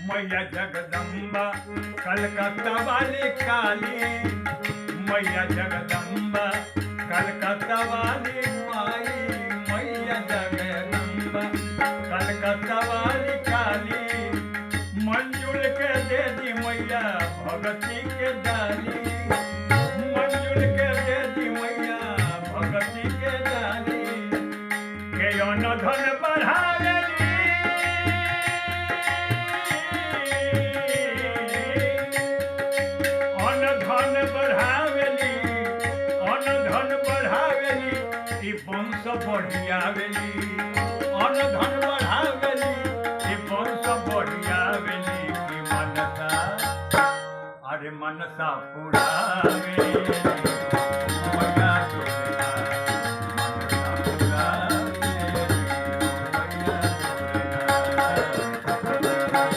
मैया जगदम्बा कलकत्ता वाली काली, मैया जगदम्बा कलकत्ता वाली माई, मैया जगदम्बा कलकत्ता वाली काली, मंजुल के दे दी मैया भगती के डाली, मंजुल के दे दी मैया भगती के डाली, के अन्न धन बढ़ावेली, वंश बढ़ियावेली, अन्न धन बढ़ावेली, वंश बढ़ियावेली, मनसा अरे मनसा पुरावेली।